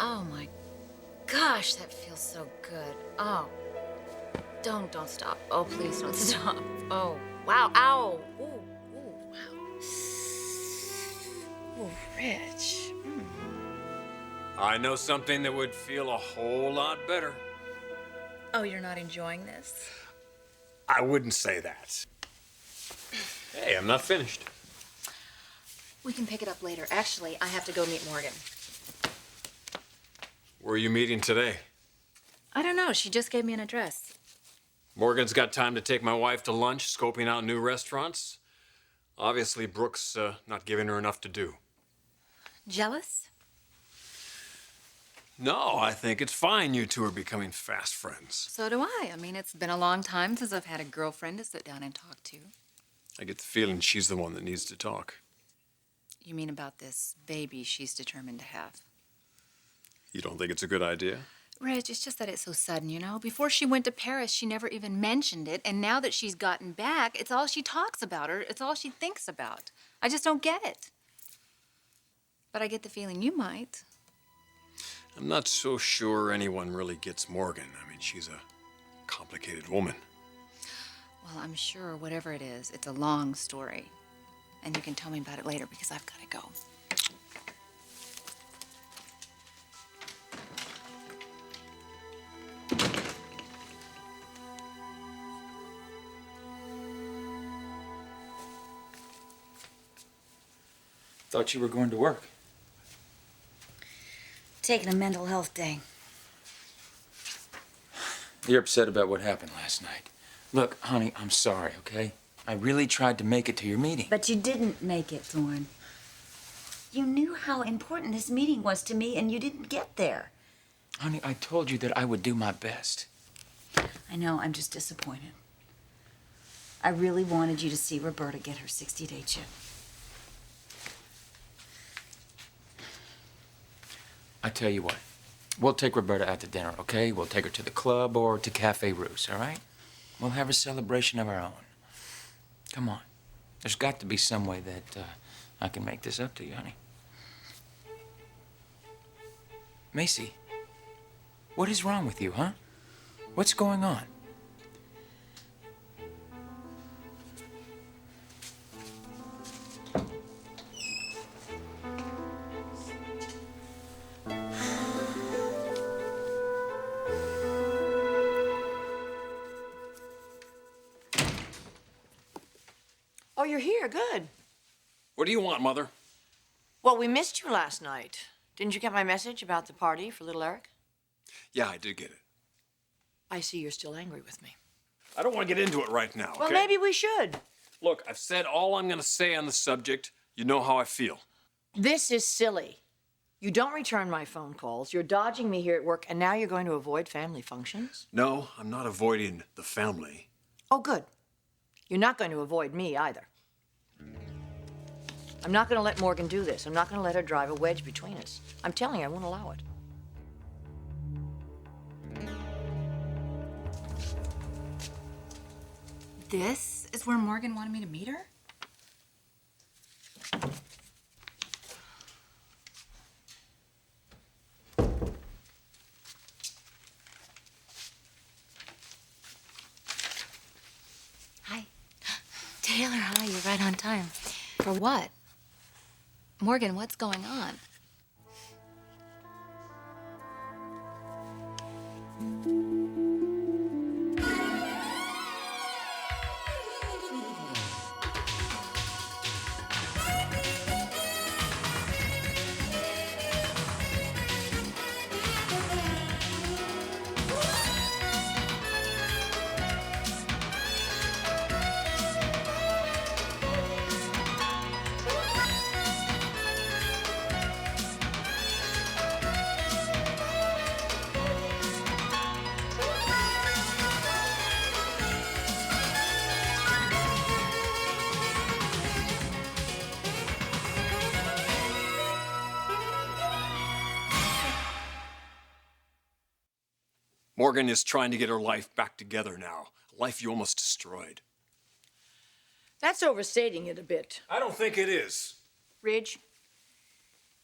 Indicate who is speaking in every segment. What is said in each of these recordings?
Speaker 1: Oh my gosh, that feels so good. Oh, don't stop. Oh, please don't stop. Oh, wow, ow. Ooh, wow. Ooh, Rich.
Speaker 2: I know something that would feel a whole lot better.
Speaker 1: Oh, you're not enjoying this?
Speaker 2: I wouldn't say that. Hey, I'm not finished.
Speaker 1: We can pick it up later. Actually, I have to go meet Morgan.
Speaker 2: Where are you meeting today?
Speaker 1: I don't know. She just gave me an address.
Speaker 2: Morgan's got time to take my wife to lunch, scoping out new restaurants. Obviously, Brooke's not giving her enough to do.
Speaker 1: Jealous?
Speaker 2: No, I think it's fine you two are becoming fast friends.
Speaker 1: So do I. I mean, it's been a long time since I've had a girlfriend to sit down and talk to.
Speaker 2: I get the feeling she's the one that needs to talk.
Speaker 1: You mean about this baby she's determined to have?
Speaker 2: You don't think it's a good idea?
Speaker 1: Reg, it's just that it's so sudden, you know? Before she went to Paris, she never even mentioned it, and now that she's gotten back, it's all she talks about, or it's all she thinks about. I just don't get it. But I get the feeling you might.
Speaker 2: I'm not so sure anyone really gets Morgan. I mean, she's a complicated woman.
Speaker 1: Well, I'm sure whatever it is, it's a long story. And you can tell me about it later because I've got to go.
Speaker 3: Thought you were going to work.
Speaker 1: Taking a mental health day.
Speaker 3: You're upset about what happened last night. Look, honey, I'm sorry, okay? I really tried to make it to your meeting.
Speaker 4: But you didn't make it, Thorne. You knew how important this meeting was to me, and you didn't get there.
Speaker 3: Honey, I told you that I would do my best.
Speaker 4: I know, I'm just disappointed. I really wanted you to see Roberta get her 60-day chip.
Speaker 3: I tell you what, we'll take Roberta out to dinner, okay? We'll take her to the club or to Cafe Russe, all right? We'll have a celebration of our own. Come on. There's got to be some way that I can make this up to you, honey. Macy, what is wrong with you, huh? What's going on?
Speaker 5: Oh, you're here. Good.
Speaker 2: What do you want, Mother?
Speaker 5: Well, we missed you last night. Didn't you get my message about the party for little Eric?
Speaker 2: Yeah, I did get it.
Speaker 5: I see you're still angry with me.
Speaker 2: I don't want to get into it right now, okay?
Speaker 5: Well, maybe we should.
Speaker 2: Look, I've said all I'm going to say on the subject. You know how I feel.
Speaker 5: This is silly. You don't return my phone calls. You're dodging me here at work, and now you're going to avoid family functions?
Speaker 2: No, I'm not avoiding the family.
Speaker 5: Oh, good. You're not going to avoid me either. I'm not going to let Morgan do this. I'm not going to let her drive a wedge between us. I'm telling you, I won't allow it.
Speaker 1: This is where Morgan wanted me to meet her? Hi. Taylor, hi, you're right on time. For what? Morgan, what's going on?
Speaker 2: Morgan is trying to get her life back together now. A life you almost destroyed.
Speaker 5: That's overstating it a bit.
Speaker 2: I don't think it is.
Speaker 5: Ridge,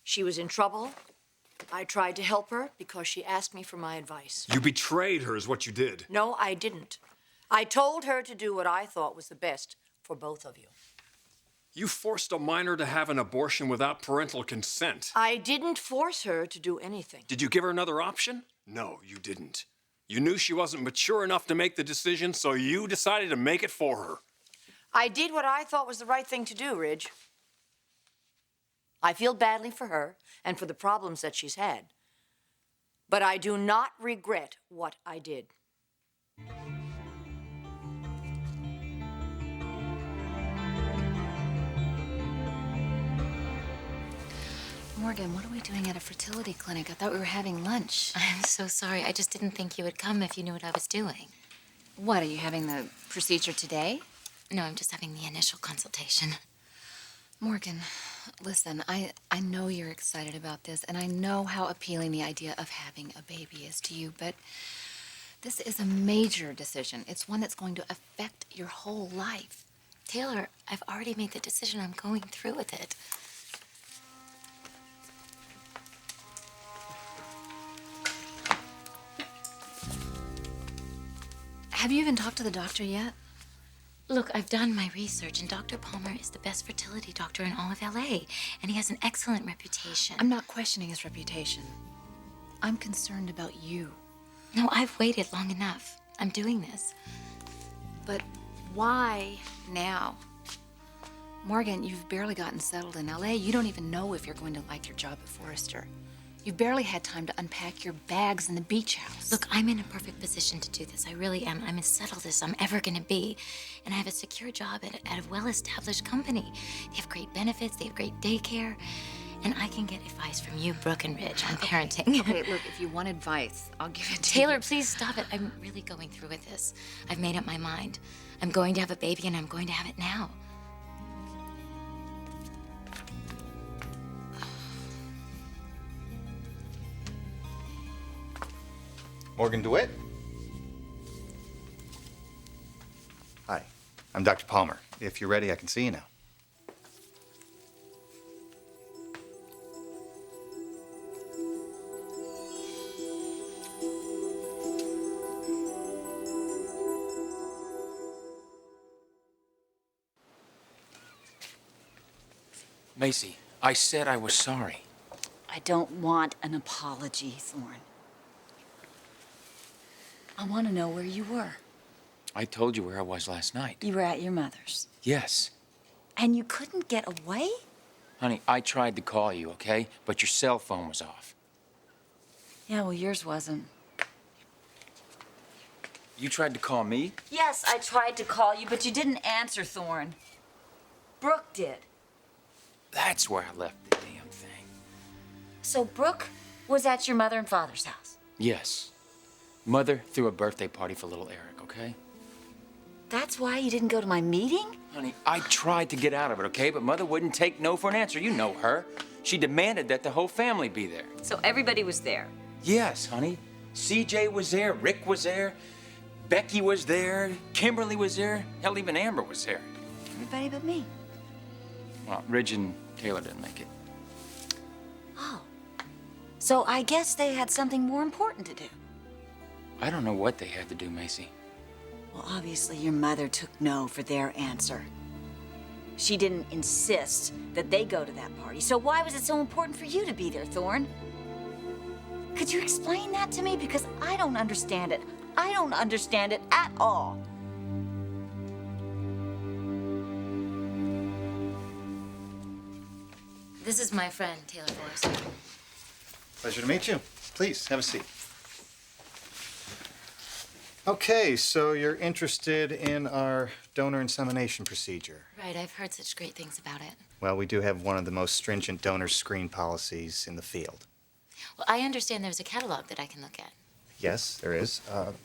Speaker 5: she was in trouble. I tried to help her because she asked me for my advice.
Speaker 2: You betrayed her, is what you did.
Speaker 5: No, I didn't. I told her to do what I thought was the best for both of you.
Speaker 2: You forced a minor to have an abortion without parental consent.
Speaker 5: I didn't force her to do anything.
Speaker 2: Did you give her another option? No, you didn't. You knew she wasn't mature enough to make the decision, so you decided to make it for her.
Speaker 5: I did what I thought was the right thing to do, Ridge. I feel badly for her and for the problems that she's had. But I do not regret what I did.
Speaker 1: Morgan, what are we doing at a fertility clinic? I thought we were having lunch.
Speaker 6: I'm so sorry. I just didn't think you would come if you knew what I was doing.
Speaker 1: What, are you having the procedure today?
Speaker 6: No, I'm just having the initial consultation.
Speaker 1: Morgan, listen, I know you're excited about this, and I know how appealing the idea of having a baby is to you, but this is a major decision. It's one that's going to affect your whole life.
Speaker 6: Taylor, I've already made the decision. I'm going through with it.
Speaker 1: Have you even talked to the doctor yet?
Speaker 6: Look, I've done my research, and Dr. Palmer is the best fertility doctor in all of LA, and he has an excellent reputation.
Speaker 1: I'm not questioning his reputation. I'm concerned about you.
Speaker 6: No, I've waited long enough. I'm doing this.
Speaker 1: But why now? Morgan, you've barely gotten settled in LA. You don't even know if you're going to like your job at Forrester. You've barely had time to unpack your bags in the beach house.
Speaker 6: Look, I'm in a perfect position to do this. I really am. I'm as settled as I'm ever going to be. And I have a secure job at a well-established company. They have great benefits. They have great daycare. And I can get advice from you, Brooke and Ridge, on parenting.
Speaker 1: Okay, look, if you want advice, I'll give it to
Speaker 6: Taylor,
Speaker 1: you.
Speaker 6: please stop it. I'm really going through with this. I've made up my mind. I'm going to have a baby, and I'm going to have it now.
Speaker 7: Morgan DeWitt? Hi, I'm Dr. Palmer. If you're ready, I can see you now.
Speaker 3: Macy, I said I was sorry.
Speaker 4: I don't want an apology, Thorne. I want to know where you were.
Speaker 3: I told you where I was last night.
Speaker 4: You were at your mother's.
Speaker 3: Yes.
Speaker 4: And you couldn't get away?
Speaker 3: Honey, I tried to call you, okay? But your cell phone was off.
Speaker 4: Yeah, well, yours wasn't.
Speaker 3: You tried to call me?
Speaker 4: Yes, I tried to call you, but you didn't answer, Thorne. Brooke did.
Speaker 3: That's where I left the damn thing.
Speaker 4: So Brooke was at your mother and father's house?
Speaker 3: Yes. Mother threw a birthday party for little Eric, okay?
Speaker 4: That's why you didn't go to my meeting?
Speaker 3: Honey, I tried to get out of it, okay? But Mother wouldn't take no for an answer. You know her. She demanded that the whole family be there.
Speaker 4: So everybody was there?
Speaker 3: Yes, honey. CJ was there, Rick was there, Becky was there, Kimberly was there, hell, even Amber was there.
Speaker 4: Everybody but me.
Speaker 3: Well, Ridge and Taylor didn't make it.
Speaker 4: Oh. So I guess they had something more important to do.
Speaker 3: I don't know what they had to do, Macy.
Speaker 4: Well, obviously your mother took no for their answer. She didn't insist that they go to that party. So why was it so important for you to be there, Thorne? Could you explain that to me? Because I don't understand it. I don't understand it at all.
Speaker 6: This is my friend, Taylor Forrester.
Speaker 7: Pleasure to meet you. Please, have a seat. Okay, so you're interested in our donor insemination procedure.
Speaker 6: Right, I've heard such great things about it.
Speaker 7: Well, we do have one of the most stringent donor screen policies in the field.
Speaker 6: Well, I understand there's a catalog that I can look at.
Speaker 7: Yes, there is.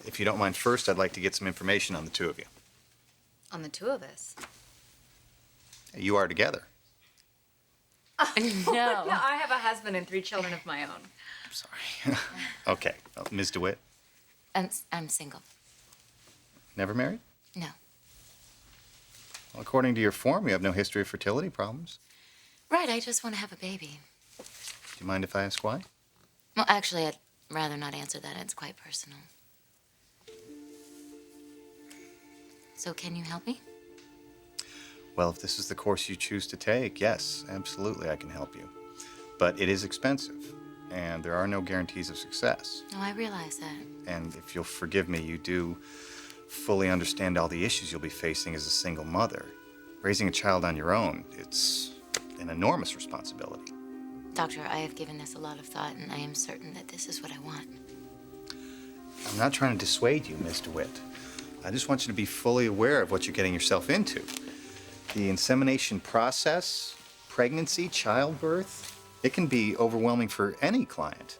Speaker 7: If you don't mind, first, I'd like to get some information on the two of you.
Speaker 1: On the two of us.
Speaker 7: You are together.
Speaker 6: No.
Speaker 1: I have a husband and 3 children of my own.
Speaker 7: I'm sorry. Okay, well, Ms. DeWitt,
Speaker 6: I'm single.
Speaker 7: never married?
Speaker 6: No.
Speaker 7: Well, according to your form, you have no history of fertility problems.
Speaker 6: Right, I just want to have a baby.
Speaker 7: Do you mind if I ask why?
Speaker 6: Well, actually, I'd rather not answer that. It's quite personal. So can you help me?
Speaker 7: Well, if this is the course you choose to take, yes, absolutely, I can help you. But it is expensive, and there are no guarantees of success.
Speaker 6: No, I realize that.
Speaker 7: And if you'll forgive me, you do fully understand all the issues you'll be facing as a single mother. Raising a child on your own, it's an enormous responsibility.
Speaker 6: Doctor, I have given this a lot of thought, and I am certain that this is what I want.
Speaker 7: I'm not trying to dissuade you, Miss DeWitt. I just want you to be fully aware of what you're getting yourself into. The insemination process, pregnancy, childbirth, it can be overwhelming for any client.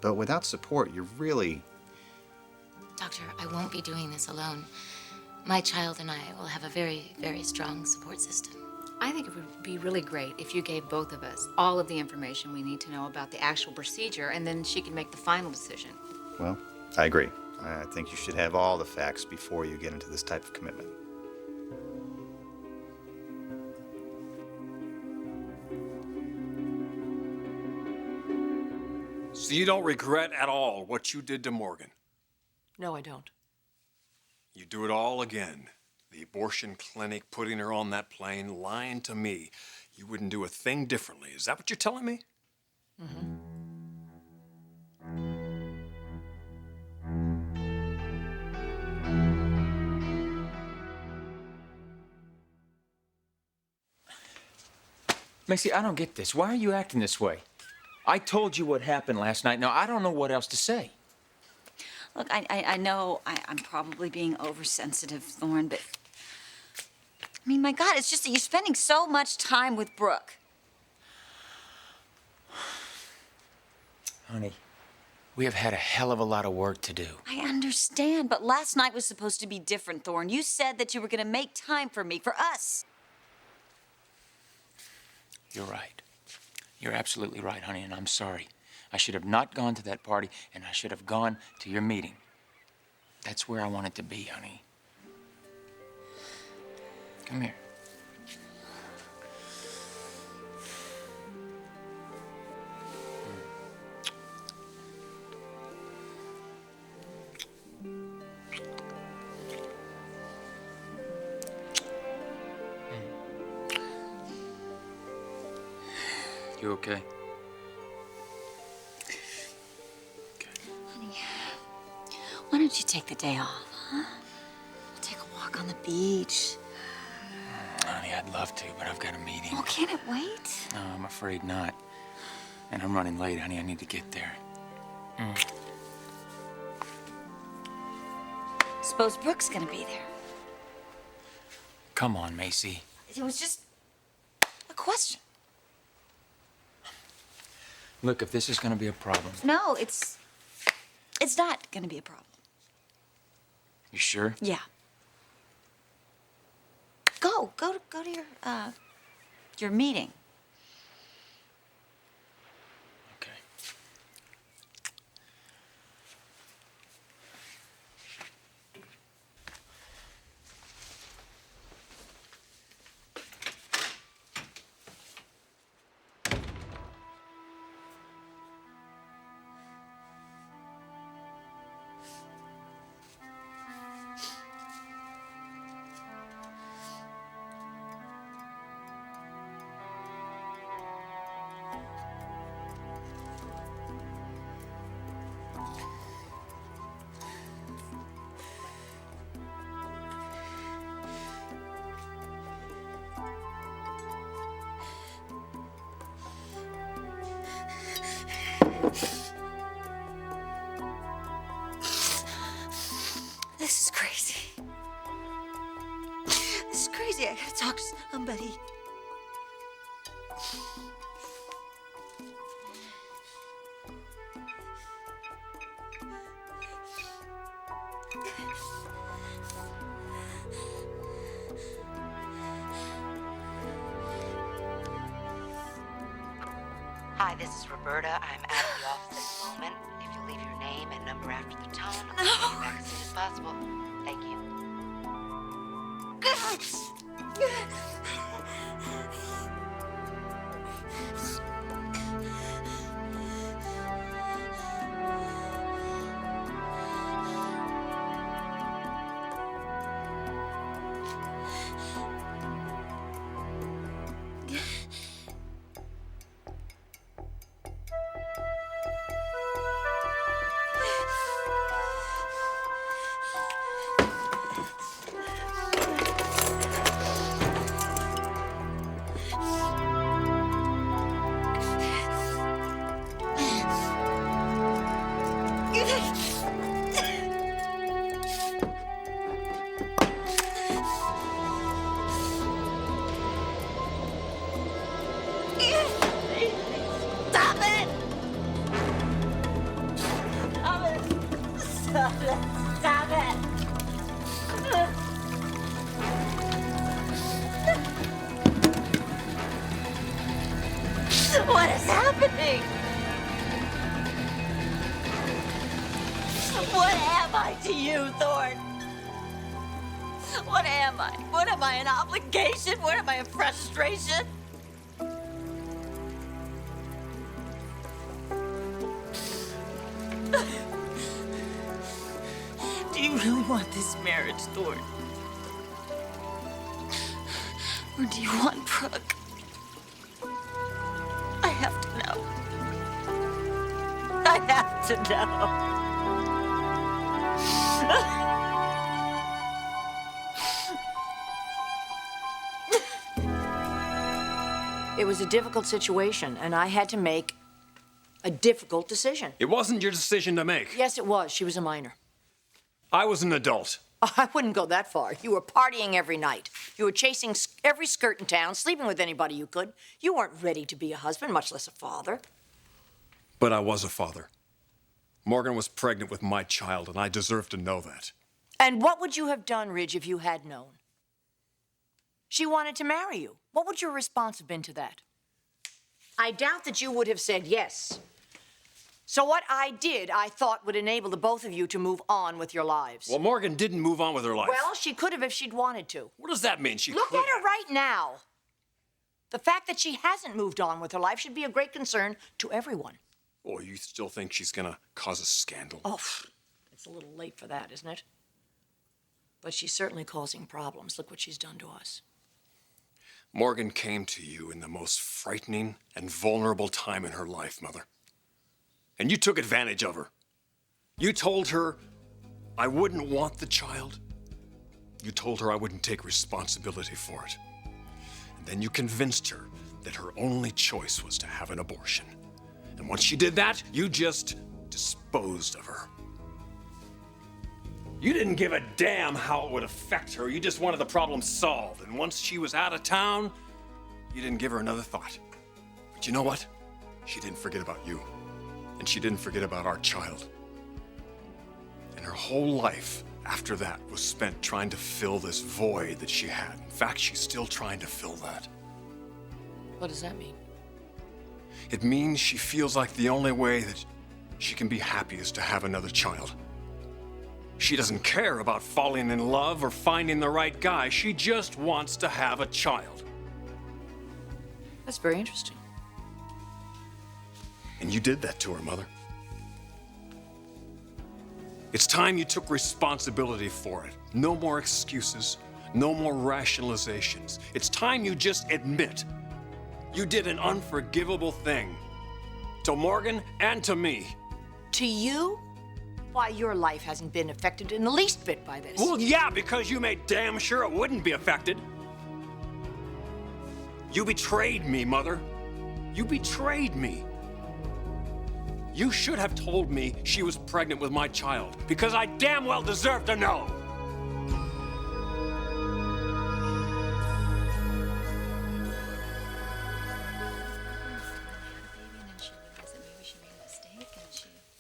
Speaker 7: But without support, you're really...
Speaker 6: Doctor, I won't be doing this alone. My child and I will have a very, very strong support system.
Speaker 1: I think it would be really great if you gave both of us all of the information we need to know about the actual procedure, and then she can make the final decision.
Speaker 7: Well, I agree. I think you should have all the facts before you get into this type of commitment.
Speaker 2: So you don't regret at all what you did to Morgan?
Speaker 5: No, I don't.
Speaker 2: You do it all again. The abortion clinic, putting her on that plane, lying to me. You wouldn't do a thing differently. Is that what you're telling me?
Speaker 5: Mm-hmm.
Speaker 3: Macy, I don't get this. Why are you acting this way? I told you what happened last night. Now, I don't know what else to say.
Speaker 4: Look, I know I'm probably being oversensitive, Thorne, but... I mean, my God, it's just that you're spending so much time with Brooke.
Speaker 3: Honey, we have had a hell of a lot of work to do.
Speaker 4: I understand, but last night was supposed to be different, Thorne. You said that you were going to make time for me, for us.
Speaker 3: You're right. You're absolutely right, honey, and I'm sorry. I should have not gone to that party, and I should have gone to your meeting. That's where I wanted to be, honey. Come here. You okay?
Speaker 4: Honey, why don't you take the day off, huh? We'll take a walk on the beach.
Speaker 3: Honey, I'd love to, but I've got a meeting.
Speaker 4: Oh, can it wait?
Speaker 3: No, I'm afraid not. And I'm running late, honey. I need to get there.
Speaker 4: Suppose Brooke's gonna be there.
Speaker 3: Come on, Macy.
Speaker 4: It was just a question.
Speaker 3: Look, if this is gonna be a problem.
Speaker 4: No, it's not gonna be a problem.
Speaker 3: You sure?
Speaker 4: Yeah. Go to your meeting.
Speaker 3: Okay.
Speaker 4: This is crazy. This is crazy. I gotta talk to somebody.
Speaker 8: Hi, this is Roberta. I'm out of the office at the moment. If you leave your name and number after the tone, I'll call you back as soon as possible. Thank you.
Speaker 4: Stop it! What is happening? What am I to you, Thorne? What am I? What am I, an obligation? What am I, a frustration? Do you really want this marriage, Thorne? Or do you want Brooke? I have to know. I have to know.
Speaker 5: It was a difficult situation, and I had to make a difficult decision.
Speaker 2: It wasn't your decision to make.
Speaker 5: Yes, it was. She was a minor.
Speaker 2: I was an adult.
Speaker 5: I wouldn't go that far. You were partying every night. You were chasing every skirt in town, sleeping with anybody you could. You weren't ready to be a husband, much less a father.
Speaker 2: But I was a father. Morgan was pregnant with my child, and I deserved to know that.
Speaker 5: And what would you have done, Ridge, if you had known? She wanted to marry you. What would your response have been to that? I doubt that you would have said yes. So what I did, I thought would enable the both of you to move on with your lives.
Speaker 2: Well, Morgan didn't move on with her life.
Speaker 5: Well, she could have if she'd wanted to.
Speaker 2: What does that mean? She
Speaker 5: Look
Speaker 2: could
Speaker 5: at her right now. The fact that she hasn't moved on with her life should be a great concern to everyone.
Speaker 2: Oh, you still think she's gonna cause a scandal?
Speaker 5: Oh, it's a little late for that, isn't it? But she's certainly causing problems. Look what she's done to us.
Speaker 2: Morgan came to you in the most frightening and vulnerable time in her life, Mother. And you took advantage of her. You told her I wouldn't want the child. You told her I wouldn't take responsibility for it. And then you convinced her that her only choice was to have an abortion. And once she did that, you just disposed of her. You didn't give a damn how it would affect her. You just wanted the problem solved. And once she was out of town, you didn't give her another thought. But you know what? She didn't forget about you. And she didn't forget about our child. And her whole life after that was spent trying to fill this void that she had. In fact, she's still trying to fill that.
Speaker 5: What does that mean?
Speaker 2: It means she feels like the only way that she can be happy is to have another child. She doesn't care about falling in love or finding the right guy. She just wants to have a child.
Speaker 5: That's very interesting.
Speaker 2: And you did that to her, Mother. It's time you took responsibility for it. No more excuses, no more rationalizations. It's time you just admit you did an unforgivable thing to Morgan and to me.
Speaker 5: To you? Why, your life hasn't been affected in the least bit by this.
Speaker 2: Well, yeah, because you made damn sure it wouldn't be affected. You betrayed me, Mother. You betrayed me. You should have told me she was pregnant with my child, because I damn well deserve to know.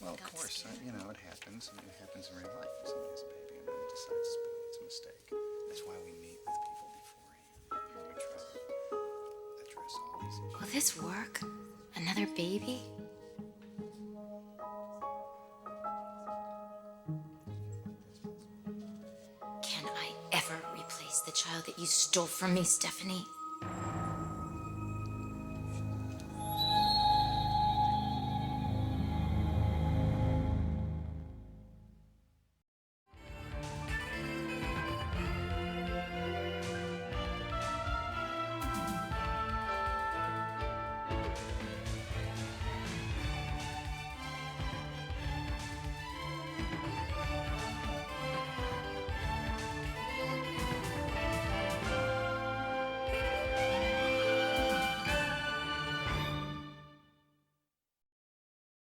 Speaker 7: Well, of course, you know, it happens. I mean, it happens in real life. Somebody has a baby and then decides it's a mistake. That's why we meet with people beforehand. And we try to address all these issues.
Speaker 6: Will this work? Another baby? Can I ever replace the child that you stole from me, Stephanie?